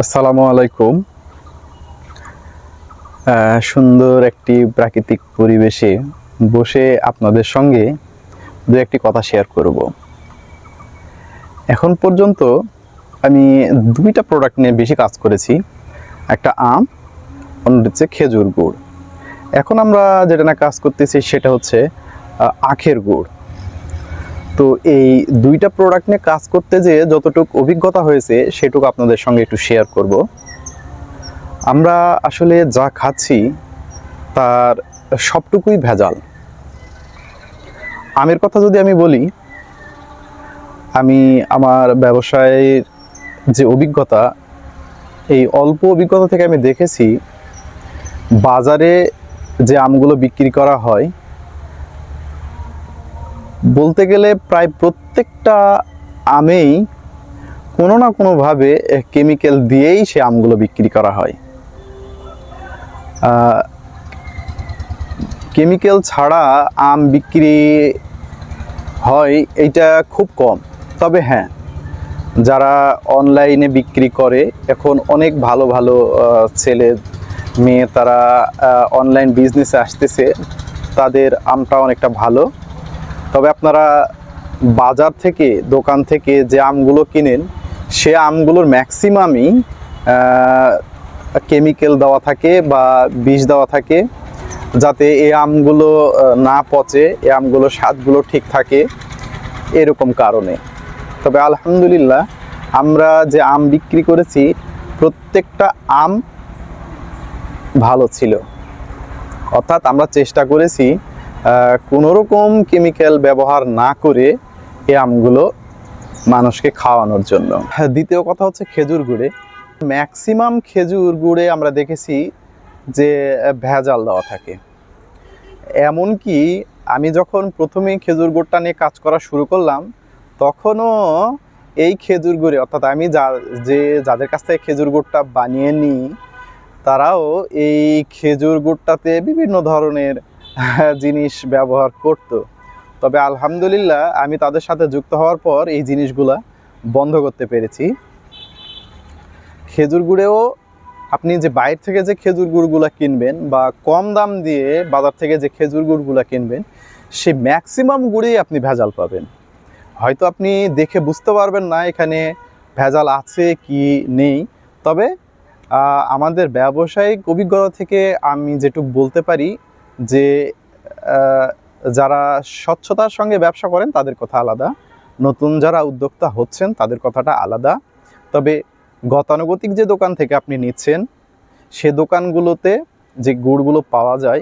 আসসালামু আলাইকুম। সুন্দর একটি প্রাকৃতিক পরিবেশে বসে আপনাদের সঙ্গে দু একটি কথা শেয়ার করব। এখন পর্যন্ত আমি দুইটা প্রোডাক্ট নিয়ে বেশি কাজ করেছি, একটা আম, অন্যটি হচ্ছে খেজুর গুড়। এখন আমরা যেটা না কাজ করতেছি সেটা হচ্ছে আখের গুড়। তো এই দুইটা প্রোডাক্ট নিয়ে কাজ করতে যেয়ে যতটুকু অভিজ্ঞতা হয়েছে সেটুকু আপনাদের সঙ্গে একটু শেয়ার করব। আমরা আসলে যা খাচ্ছি তার সবটুকুই ভেজাল। আমের কথা যদি আমি বলি, আমি আমার ব্যবসায়ের যে অভিজ্ঞতা, এই অল্প অভিজ্ঞতা থেকে আমি দেখেছি বাজারে যে আমগুলো বিক্রি করা হয় বলতে গেলে প্রায় প্রত্যেকটা আমেই কোনো না কোনোভাবে কেমিক্যাল দিয়েই সে আমগুলো বিক্রি করা হয়। কেমিক্যাল ছাড়া আম বিক্রি হয় এইটা খুব কম। তবে হ্যাঁ, যারা অনলাইনে বিক্রি করে, এখন অনেক ভালো ভালো ছেলে মেয়ে তারা অনলাইন বিজনেসে আসতেছে, তাদের আমটা অনেকটা ভালো। তবে আপনারা বাজার থেকে, দোকান থেকে যে আমগুলো কিনেন, সে আমগুলোর ম্যাক্সিমামই কেমিক্যাল দেওয়া থাকে বা বিষ দেওয়া থাকে, যাতে এই আমগুলো না পচে, এই আমগুলোর স্বাদগুলো ঠিক থাকে, এরকম কারণে। তবে আলহামদুলিল্লাহ, আমরা যে আম বিক্রি করেছি প্রত্যেকটা আম ভালো ছিল। অর্থাৎ আমরা চেষ্টা করেছি কোনো রকম কেমিক্যাল ব্যবহার না করে এই আমগুলো মানুষকে খাওয়ানোর জন্য। দ্বিতীয় কথা হচ্ছে খেজুর গুড়ে। ম্যাক্সিমাম খেজুর গুড়ে আমরা দেখেছি যে ভেজাল দেওয়া থাকে। এমনকি আমি যখন প্রথমেই খেজুর গুড়টা নিয়ে কাজ করা শুরু করলাম, তখনও এই খেজুর গুড়ে, অর্থাৎ আমি যাদের কাছ থেকে খেজুর গুড়টা বানিয়ে নিই, তারাও এই খেজুর গুড়টাতে বিভিন্ন ধরনের জিনিস ব্যবহার করত। তবে আলহামদুলিল্লাহ, আমি তাদের সাথে যুক্ত হওয়ার পর এই জিনিসগুলা বন্ধ করতে পেরেছি। খেজুর গুড়েও আপনি যে বাইরে থেকে যে খেজুর গুড়গুলো কিনবেন বা কম দাম দিয়ে বাজার থেকে যে খেজুর গুড়গুলো কিনবেন, সে ম্যাক্সিমাম গুড়েই আপনি ভেজাল পাবেন। হয়তো আপনি দেখে বুঝতে পারবেন না এখানে ভেজাল আছে কি নেই। তবে আমাদের ব্যবসায়িক অভিজ্ঞতা থেকে আমি যেটুকু বলতে পারি যে যারা স্বচ্ছতার সঙ্গে ব্যবসা করেন তাদের কথা আলাদা, নতুন যারা উদ্যোক্তা হচ্ছেন তাদের কথাটা আলাদা। তবে গতানুগতিক যে দোকান থেকে আপনি নিচ্ছেন, সে দোকানগুলোতে যে গুড়গুলো পাওয়া যায়,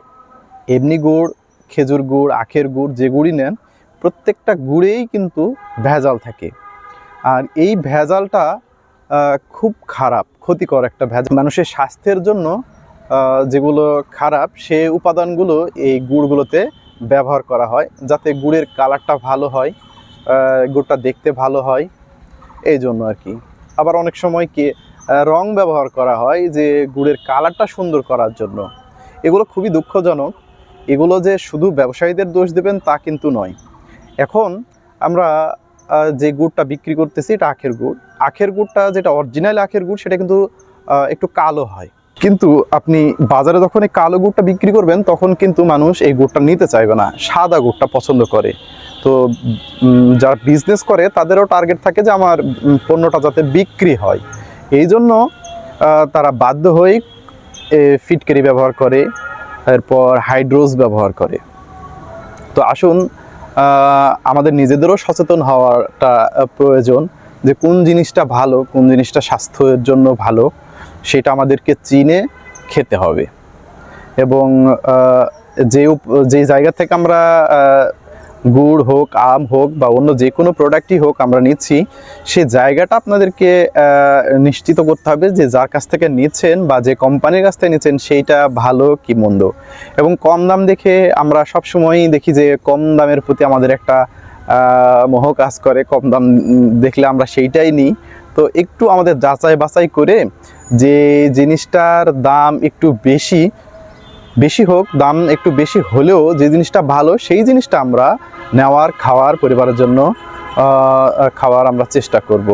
এমনি গুড়, খেজুর গুড়, আখের গুড়, যে গুড়ই নেন, প্রত্যেকটা গুড়েই কিন্তু ভেজাল থাকে। আর এই ভেজালটা খুব খারাপ, ক্ষতিকর একটা ভেজাল। মানুষের স্বাস্থ্যের জন্য যেগুলো খারাপ, সে উপাদানগুলো এই গুড়গুলোতে ব্যবহার করা হয়, যাতে গুড়ের কালারটা ভালো হয়, গুড়টা দেখতে ভালো হয়, এই জন্য আর কি। আবার অনেক সময় কি রং ব্যবহার করা হয় যে গুড়ের কালারটা সুন্দর করার জন্য। এগুলো খুবই দুঃখজনক। এগুলো যে শুধু ব্যবসায়ীদের দোষ দেবেন তা কিন্তু নয়। এখন আমরা যে গুড়টা বিক্রি করতেছি এটা আখের গুড়। আখের গুড়টা যেটা অরিজিনাল আখের গুড়, সেটা কিন্তু একটু কালো হয়। কিন্তু আপনি বাজারে যখন এই কালো গুড়টা বিক্রি করবেন, তখন কিন্তু মানুষ এই গুড়টা নিতে চাইবে না, সাদা গুড়টা পছন্দ করে। তো যারা বিজনেস করে তাদেরও টার্গেট থাকে যে আমার পণ্যটা যাতে বিক্রি হয়। এই জন্য তারা বাধ্য হয়ে ফিটকারি ব্যবহার করে, এরপর হাইড্রোজ ব্যবহার করে। তো আসুন, আমাদের নিজেদেরও সচেতন হওয়াটা প্রয়োজন যে কোন জিনিসটা ভালো, কোন জিনিসটা স্বাস্থ্যের জন্য ভালো, সেটা আমাদেরকে চিনে খেতে হবে। এবং যে জায়গা থেকে আমরা গুড় হোক, আম হোক বা অন্য যে কোনো প্রোডাক্টই হোক আমরা নিচ্ছি, সে জায়গাটা আপনাদেরকে নিশ্চিত করতে হবে যে যার কাছ থেকে নিচ্ছেন বা যে কোম্পানির কাছ থেকে নিচ্ছেন সেইটা ভালো কি মন্দ। এবং কম দাম দেখে আমরা সবসময়ই দেখি যে কম দামের প্রতি আমাদের একটা মোহ কাজ করে, কম দাম দেখলে আমরা সেইটাই নিই। তো একটু আমাদের যাচাই বাছাই করে, যে জিনিসটার দাম একটু বেশি হোক, দাম একটু বেশি হলেও যে জিনিসটা ভালো, সেই জিনিসটা আমরা নেওয়ার, খাওয়ার, পরিবারের জন্য খাওয়ার আমরা চেষ্টা করব।